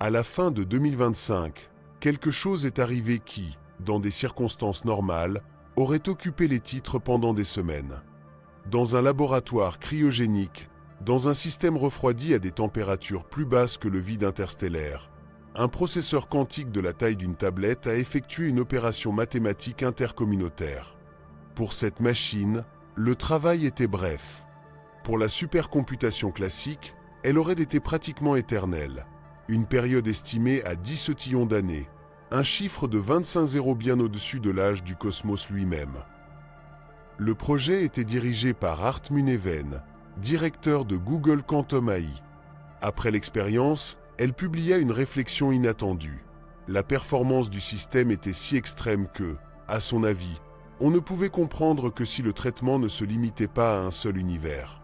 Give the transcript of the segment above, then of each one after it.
À la fin de 2025, quelque chose est arrivé qui, dans des circonstances normales, aurait occupé les titres pendant des semaines. Dans un laboratoire cryogénique, dans un système refroidi à des températures plus basses que le vide interstellaire, un processeur quantique de la taille d'une tablette a effectué une opération mathématique intercommunautaire. Pour cette machine, le travail était bref. Pour la supercomputation classique, elle aurait été pratiquement éternelle. Une période estimée à 10 septillions d'années, un chiffre de 25 zéros bien au-dessus de l'âge du cosmos lui-même. Le projet était dirigé par Art Muneven, directeur de Google Quantum AI. Après l'expérience, elle publia une réflexion inattendue. La performance du système était si extrême que, à son avis, on ne pouvait comprendre que si le traitement ne se limitait pas à un seul univers.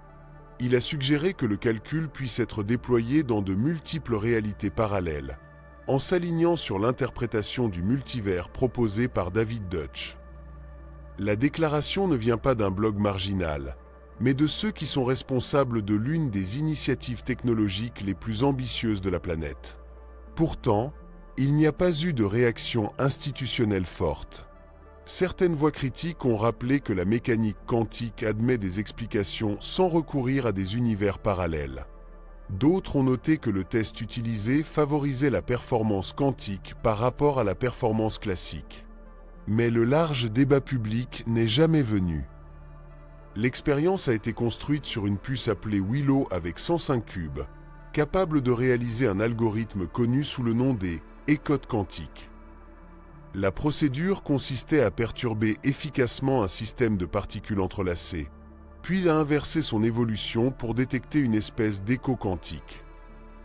Il a suggéré que le calcul puisse être déployé dans de multiples réalités parallèles, en s'alignant sur l'interprétation du multivers proposé par David Deutsch. La déclaration ne vient pas d'un blog marginal, mais de ceux qui sont responsables de l'une des initiatives technologiques les plus ambitieuses de la planète. Pourtant, il n'y a pas eu de réaction institutionnelle forte. Certaines voix critiques ont rappelé que la mécanique quantique admet des explications sans recourir à des univers parallèles. D'autres ont noté que le test utilisé favorisait la performance quantique par rapport à la performance classique. Mais le large débat public n'est jamais venu. L'expérience a été construite sur une puce appelée Willow avec 105 cubes, capable de réaliser un algorithme connu sous le nom des écodes quantiques. La procédure consistait à perturber efficacement un système de particules entrelacées, puis à inverser son évolution pour détecter une espèce d'écho quantique.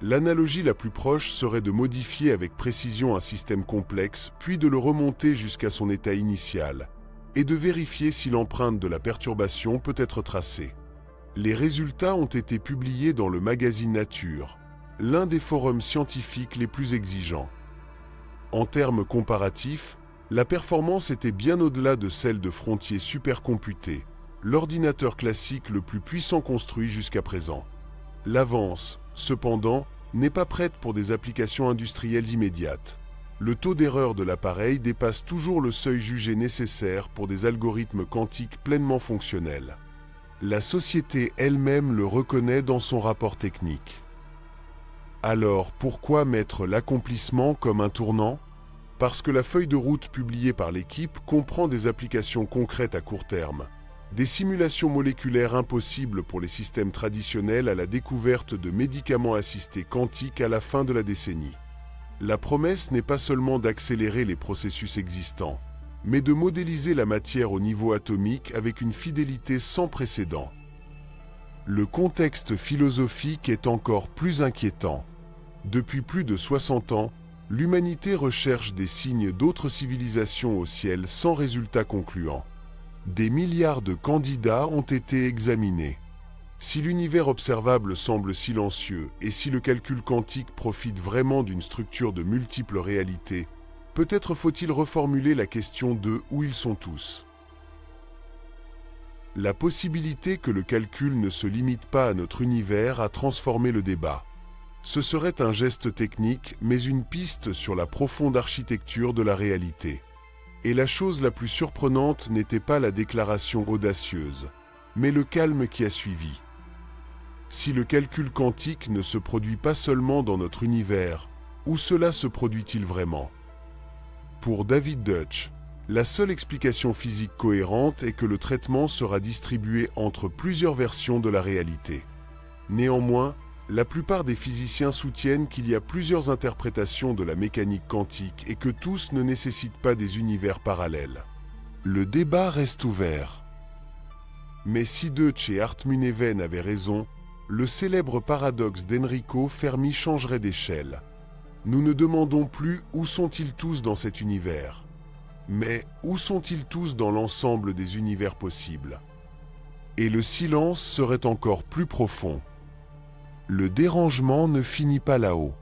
L'analogie la plus proche serait de modifier avec précision un système complexe, puis de le remonter jusqu'à son état initial, et de vérifier si l'empreinte de la perturbation peut être tracée. Les résultats ont été publiés dans le magazine Nature, l'un des forums scientifiques les plus exigeants. En termes comparatifs, la performance était bien au-delà de celle de Frontier supercomputé, l'ordinateur classique le plus puissant construit jusqu'à présent. L'avance, cependant, n'est pas prête pour des applications industrielles immédiates. Le taux d'erreur de l'appareil dépasse toujours le seuil jugé nécessaire pour des algorithmes quantiques pleinement fonctionnels. La société elle-même le reconnaît dans son rapport technique. Alors, pourquoi mettre l'accomplissement comme un tournant? Parce que la feuille de route publiée par l'équipe comprend des applications concrètes à court terme, des simulations moléculaires impossibles pour les systèmes traditionnels à la découverte de médicaments assistés quantiques à la fin de la décennie. La promesse n'est pas seulement d'accélérer les processus existants, mais de modéliser la matière au niveau atomique avec une fidélité sans précédent. Le contexte philosophique est encore plus inquiétant. Depuis plus de 60 ans, l'humanité recherche des signes d'autres civilisations au ciel sans résultat concluant. Des milliards de candidats ont été examinés. Si l'univers observable semble silencieux et si le calcul quantique profite vraiment d'une structure de multiples réalités, peut-être faut-il reformuler la question de où ils sont tous. La possibilité que le calcul ne se limite pas à notre univers a transformé le débat. Ce serait un geste technique, mais une piste sur la profonde architecture de la réalité. Et la chose la plus surprenante n'était pas la déclaration audacieuse, mais le calme qui a suivi. Si le calcul quantique ne se produit pas seulement dans notre univers, où cela se produit-il vraiment? Pour David Deutsch, la seule explication physique cohérente est que le traitement sera distribué entre plusieurs versions de la réalité. Néanmoins, la plupart des physiciens soutiennent qu'il y a plusieurs interprétations de la mécanique quantique et que tous ne nécessitent pas des univers parallèles. Le débat reste ouvert. Mais si Deutsch et Art Muneven avaient raison, le célèbre paradoxe d'Enrico Fermi changerait d'échelle. Nous ne demandons plus où sont-ils tous dans cet univers, mais où sont-ils tous dans l'ensemble des univers possibles? Et le silence serait encore plus profond. Le dérangement ne finit pas là-haut.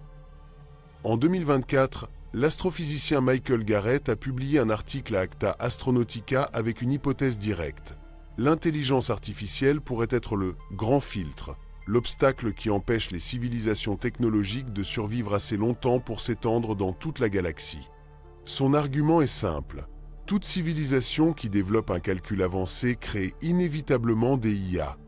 En 2024, l'astrophysicien Michael Garrett a publié un article à Acta Astronautica avec une hypothèse directe. L'intelligence artificielle pourrait être le grand filtre, l'obstacle qui empêche les civilisations technologiques de survivre assez longtemps pour s'étendre dans toute la galaxie. Son argument est simple. Toute civilisation qui développe un calcul avancé crée inévitablement des IA.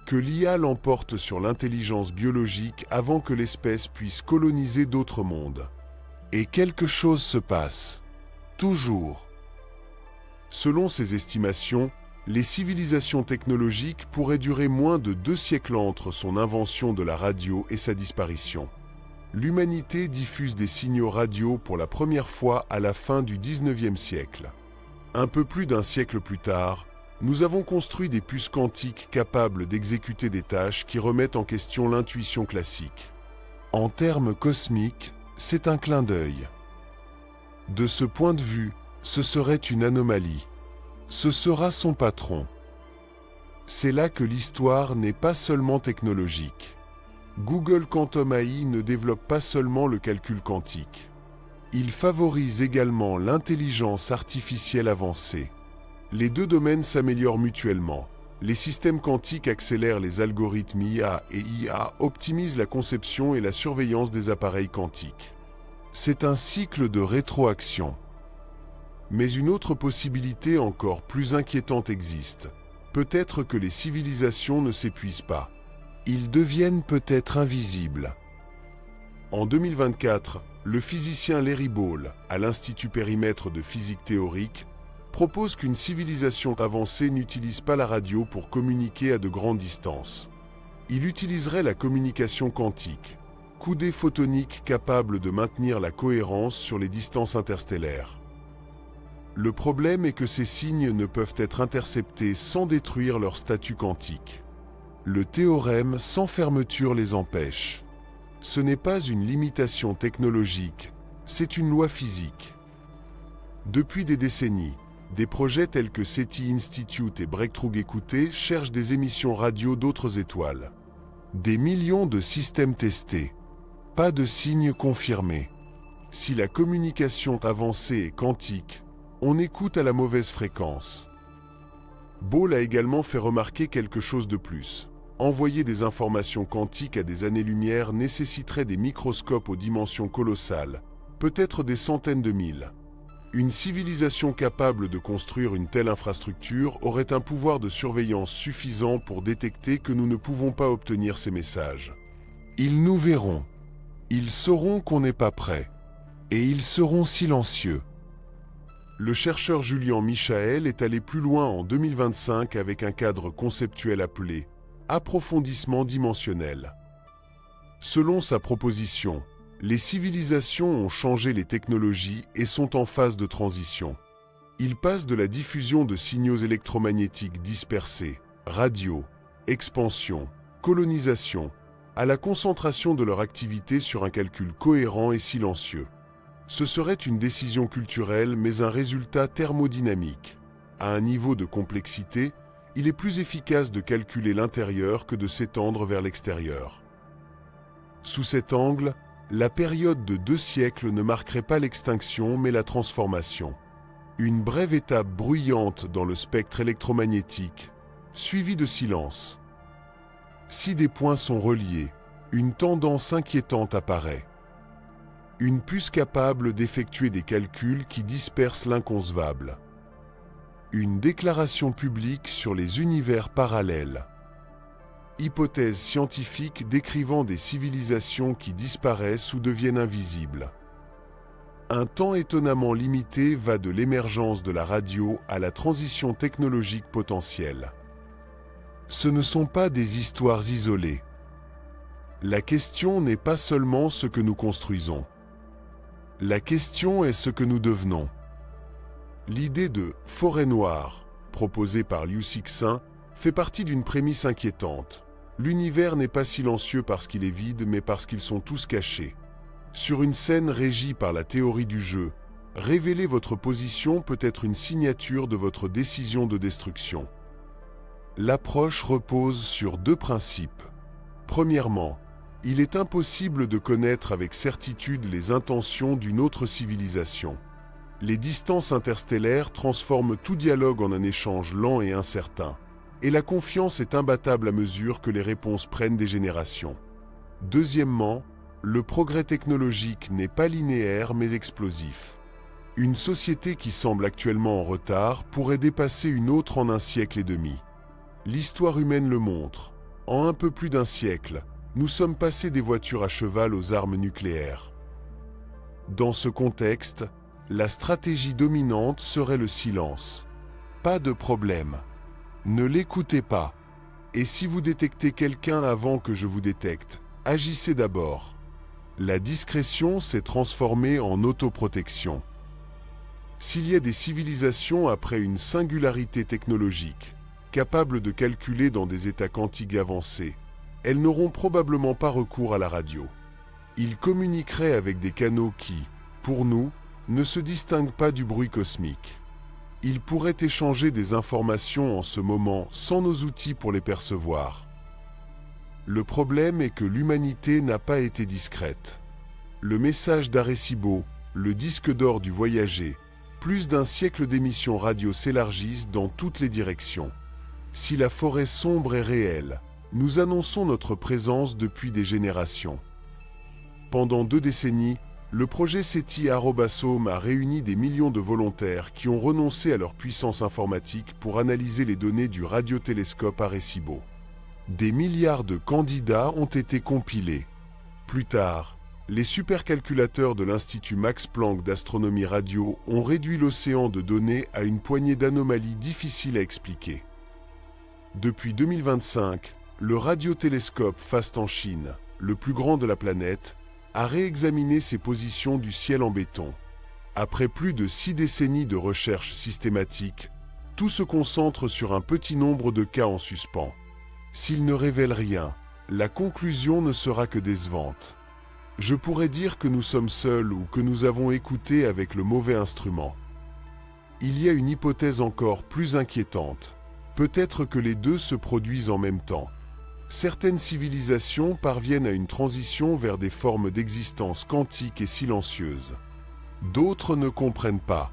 Que l'IA l'emporte sur l'intelligence biologique avant que l'espèce puisse coloniser d'autres mondes. Et quelque chose se passe. Toujours. Selon ses estimations, les civilisations technologiques pourraient durer moins de 2 siècles entre son invention de la radio et sa disparition. L'humanité diffuse des signaux radio pour la première fois à la fin du 19e siècle. Un peu plus d'un siècle plus tard, nous avons construit des puces quantiques capables d'exécuter des tâches qui remettent en question l'intuition classique. En termes cosmiques, c'est un clin d'œil. De ce point de vue, ce serait une anomalie. Ce sera son patron. C'est là que l'histoire n'est pas seulement technologique. Google Quantum AI ne développe pas seulement le calcul quantique. Il favorise également l'intelligence artificielle avancée. Les deux domaines s'améliorent mutuellement. Les systèmes quantiques accélèrent les algorithmes IA et IA optimisent la conception et la surveillance des appareils quantiques. C'est un cycle de rétroaction. Mais une autre possibilité encore plus inquiétante existe. Peut-être que les civilisations ne s'épuisent pas. Ils deviennent peut-être invisibles. En 2024, le physicien Larry Ball, à l'Institut Périmètre de physique théorique, propose qu'une civilisation avancée n'utilise pas la radio pour communiquer à de grandes distances. Il utiliserait la communication quantique, coudée photonique capable de maintenir la cohérence sur les distances interstellaires. Le problème est que ces signes ne peuvent être interceptés sans détruire leur statut quantique. Le théorème sans fermeture les empêche. Ce n'est pas une limitation technologique, c'est une loi physique. Depuis des décennies, des projets tels que SETI Institute et Breakthrough Écouté cherchent des émissions radio d'autres étoiles. Des millions de systèmes testés. Pas de signes confirmés. Si la communication avancée est quantique, on écoute à la mauvaise fréquence. Ball a également fait remarquer quelque chose de plus. Envoyer des informations quantiques à des années-lumière nécessiterait des microscopes aux dimensions colossales, peut-être des centaines de milles. Une civilisation capable de construire une telle infrastructure aurait un pouvoir de surveillance suffisant pour détecter que nous ne pouvons pas obtenir ces messages. Ils nous verront. Ils sauront qu'on n'est pas prêt. Et ils seront silencieux. Le chercheur Julian Michael est allé plus loin en 2025 avec un cadre conceptuel appelé « approfondissement dimensionnel ». Selon sa proposition, les civilisations ont changé les technologies et sont en phase de transition. Ils passent de la diffusion de signaux électromagnétiques dispersés, radio, expansion, colonisation, à la concentration de leur activité sur un calcul cohérent et silencieux. Ce serait une décision culturelle mais un résultat thermodynamique. À un niveau de complexité, il est plus efficace de calculer l'intérieur que de s'étendre vers l'extérieur. Sous cet angle, la période de 2 siècles ne marquerait pas l'extinction mais la transformation. Une brève étape bruyante dans le spectre électromagnétique, suivie de silence. Si des points sont reliés, une tendance inquiétante apparaît. Une puce capable d'effectuer des calculs qui dispersent l'inconcevable. Une déclaration publique sur les univers parallèles. Hypothèse scientifique décrivant des civilisations qui disparaissent ou deviennent invisibles. Un temps étonnamment limité va de l'émergence de la radio à la transition technologique potentielle. Ce ne sont pas des histoires isolées. La question n'est pas seulement ce que nous construisons. La question est ce que nous devenons. L'idée de « forêt noire » proposée par Liu Cixin fait partie d'une prémisse inquiétante. L'univers n'est pas silencieux parce qu'il est vide, mais parce qu'ils sont tous cachés. Sur une scène régie par la théorie du jeu, révéler votre position peut être une signature de votre décision de destruction. L'approche repose sur 2 principes. Premièrement, il est impossible de connaître avec certitude les intentions d'une autre civilisation. Les distances interstellaires transforment tout dialogue en un échange lent et incertain. et la confiance est imbattable à mesure que les réponses prennent des générations. Deuxièmement, le progrès technologique n'est pas linéaire mais explosif. Une société qui semble actuellement en retard pourrait dépasser une autre en un siècle et demi. L'histoire humaine le montre. En un peu plus d'un siècle, nous sommes passés des voitures à cheval aux armes nucléaires. Dans ce contexte, la stratégie dominante serait le silence. Pas de problème. Ne l'écoutez pas. Et si vous détectez quelqu'un avant que je vous détecte, agissez d'abord. La discrétion s'est transformée en autoprotection. S'il y a des civilisations après une singularité technologique, capables de calculer dans des états quantiques avancés, elles n'auront probablement pas recours à la radio. Ils communiqueraient avec des canaux qui, pour nous, ne se distinguent pas du bruit cosmique. Ils pourraient échanger des informations en ce moment sans nos outils pour les percevoir. Le problème est que l'humanité n'a pas été discrète. Le message d'Arecibo, le disque d'or du voyager, plus d'un siècle d'émissions radio s'élargissent dans toutes les directions. Si la forêt sombre est réelle, nous annonçons notre présence depuis des générations. Pendant 2 décennies, le projet SETI-Arobasome a réuni des millions de volontaires qui ont renoncé à leur puissance informatique pour analyser les données du radiotélescope Arecibo. Des milliards de candidats ont été compilés. Plus tard, les supercalculateurs de l'Institut Max Planck d'astronomie radio ont réduit l'océan de données à une poignée d'anomalies difficiles à expliquer. Depuis 2025, le radiotélescope FAST en Chine, le plus grand de la planète, a réexaminé ses positions du ciel en béton. Après plus de 6 décennies de recherche systématique, tout se concentre sur un petit nombre de cas en suspens. S'il ne révèle rien, la conclusion ne sera que décevante. Je pourrais dire que nous sommes seuls ou que nous avons écouté avec le mauvais instrument. Il y a une hypothèse encore plus inquiétante. Peut-être que les deux se produisent en même temps. Certaines civilisations parviennent à une transition vers des formes d'existence quantique et silencieuse. D'autres ne comprennent pas.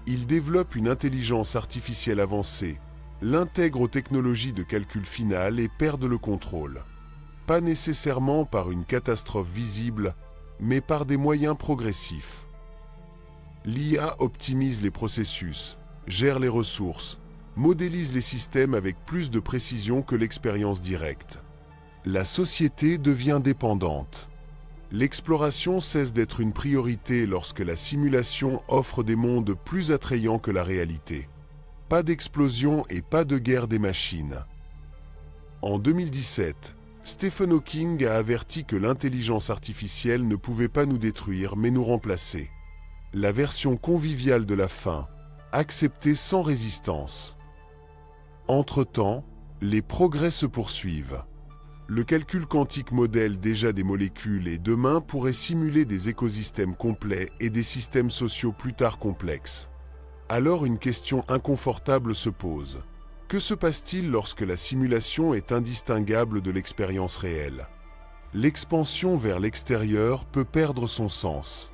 Ils développent une intelligence artificielle avancée, l'intègrent aux technologies de calcul final et perdent le contrôle. Pas nécessairement par une catastrophe visible, mais par des moyens progressifs. L'IA optimise les processus, gère les ressources, modélise les systèmes avec plus de précision que l'expérience directe. La société devient dépendante. L'exploration cesse d'être une priorité lorsque la simulation offre des mondes plus attrayants que la réalité. Pas d'explosion et pas de guerre des machines. En 2017, Stephen Hawking a averti que l'intelligence artificielle ne pouvait pas nous détruire mais nous remplacer. La version conviviale de la fin, acceptée sans résistance. Entre-temps, les progrès se poursuivent. Le calcul quantique modèle déjà des molécules et demain pourrait simuler des écosystèmes complets et des systèmes sociaux plus tard complexes. Alors une question inconfortable se pose. Que se passe-t-il lorsque la simulation est indistinguable de l'expérience réelle? L'expansion vers l'extérieur peut perdre son sens.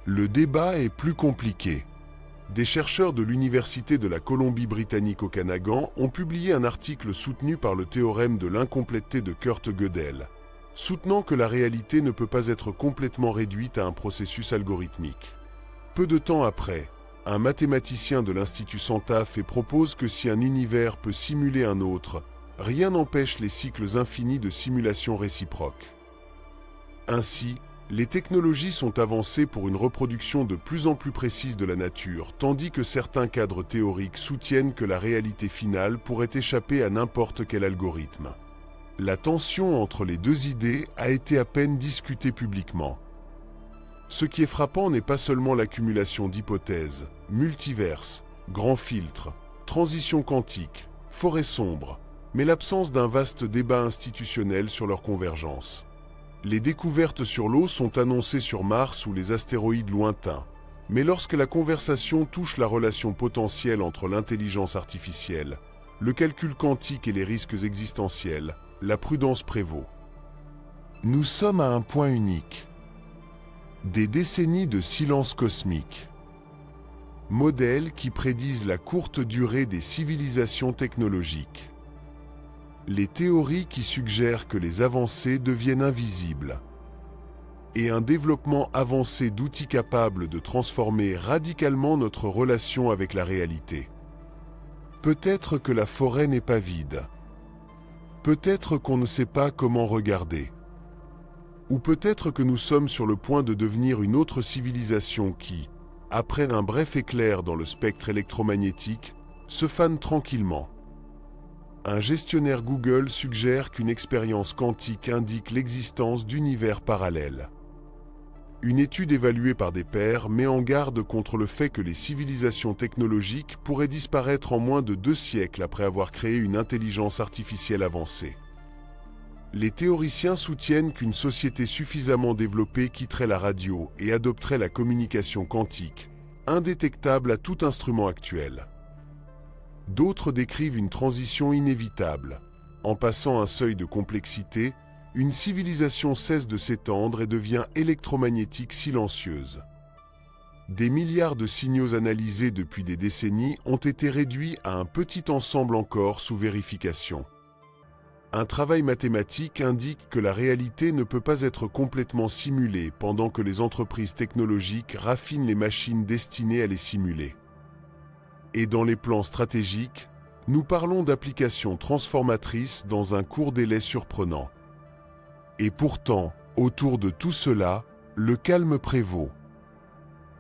Le débat est plus compliqué. Des chercheurs de l'Université de la Colombie-Britannique au Canada ont publié un article soutenu par le théorème de l'incompléteté de Kurt Gödel, soutenant que la réalité ne peut pas être complètement réduite à un processus algorithmique. Peu de temps après, un mathématicien de l'Institut Santa Fe propose que si un univers peut simuler un autre, rien n'empêche les cycles infinis de simulation réciproque. Ainsi, les technologies sont avancées pour une reproduction de plus en plus précise de la nature, tandis que certains cadres théoriques soutiennent que la réalité finale pourrait échapper à n'importe quel algorithme. La tension entre les deux idées a été à peine discutée publiquement. Ce qui est frappant n'est pas seulement l'accumulation d'hypothèses, multiverses, grands filtres, transition quantique, forêt sombre, mais l'absence d'un vaste débat institutionnel sur leur convergence. Les découvertes sur l'eau sont annoncées sur Mars ou les astéroïdes lointains, mais lorsque la conversation touche la relation potentielle entre l'intelligence artificielle, le calcul quantique et les risques existentiels, la prudence prévaut. Nous sommes à un point unique. Des décennies de silence cosmique. modèles qui prédisent la courte durée des civilisations technologiques. Les théories qui suggèrent que les avancées deviennent invisibles. Et un développement avancé d'outils capables de transformer radicalement notre relation avec la réalité. Peut-être que la forêt n'est pas vide. Peut-être qu'on ne sait pas comment regarder. Ou peut-être que nous sommes sur le point de devenir une autre civilisation qui, après un bref éclair dans le spectre électromagnétique, se fane tranquillement. Un gestionnaire Google suggère qu'une expérience quantique indique l'existence d'univers parallèles. Une étude évaluée par des pairs met en garde contre le fait que les civilisations technologiques pourraient disparaître en moins de 2 siècles après avoir créé une intelligence artificielle avancée. Les théoriciens soutiennent qu'une société suffisamment développée quitterait la radio et adopterait la communication quantique, indétectable à tout instrument actuel. D'autres décrivent une transition inévitable. En passant un seuil de complexité, une civilisation cesse de s'étendre et devient électromagnétique silencieuse. Des milliards de signaux analysés depuis des décennies ont été réduits à un petit ensemble encore sous vérification. Un travail mathématique indique que la réalité ne peut pas être complètement simulée pendant que les entreprises technologiques raffinent les machines destinées à les simuler. Et dans les plans stratégiques, nous parlons d'applications transformatrices dans un court délai surprenant. Et pourtant, autour de tout cela, le calme prévaut.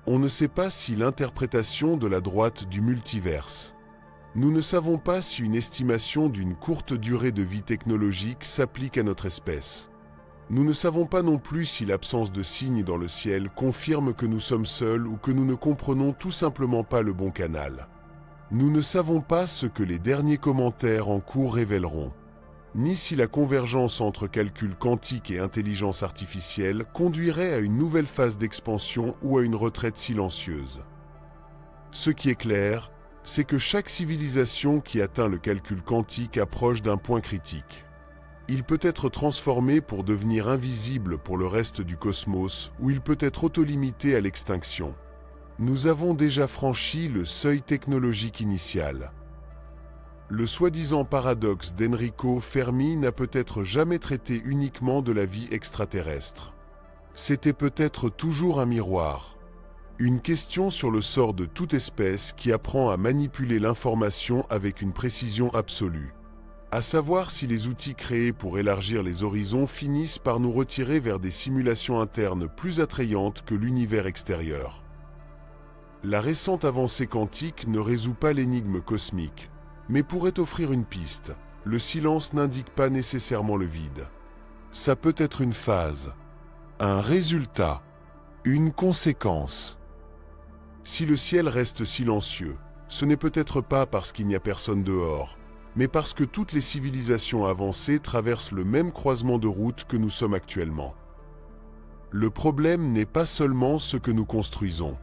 On ne sait pas si l'interprétation de la droite du multiverse. Nous ne savons pas si une estimation d'une courte durée de vie technologique s'applique à notre espèce. Nous ne savons pas non plus si l'absence de signes dans le ciel confirme que nous sommes seuls ou que nous ne comprenons tout simplement pas le bon canal. Nous ne savons pas ce que les derniers commentaires en cours révéleront, ni si la convergence entre calcul quantique et intelligence artificielle conduirait à une nouvelle phase d'expansion ou à une retraite silencieuse. Ce qui est clair, c'est que chaque civilisation qui atteint le calcul quantique approche d'un point critique. Il peut être transformé pour devenir invisible pour le reste du cosmos, ou il peut être autolimité à l'extinction. Nous avons déjà franchi le seuil technologique initial. Le soi-disant paradoxe d'Enrico Fermi n'a peut-être jamais traité uniquement de la vie extraterrestre. C'était peut-être toujours un miroir. Une question sur le sort de toute espèce qui apprend à manipuler l'information avec une précision absolue. À savoir si les outils créés pour élargir les horizons finissent par nous retirer vers des simulations internes plus attrayantes que l'univers extérieur. La récente avancée quantique ne résout pas l'énigme cosmique, mais pourrait offrir une piste. Le silence n'indique pas nécessairement le vide. Ça peut être une phase, un résultat, une conséquence. Si le ciel reste silencieux, ce n'est peut-être pas parce qu'il n'y a personne dehors, mais parce que toutes les civilisations avancées traversent le même croisement de route que nous sommes actuellement. Le problème n'est pas seulement ce que nous construisons.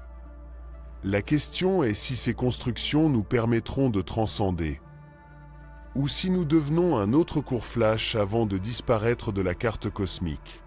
La question est si ces constructions nous permettront de transcender, ou si nous devenons un autre court flash avant de disparaître de la carte cosmique.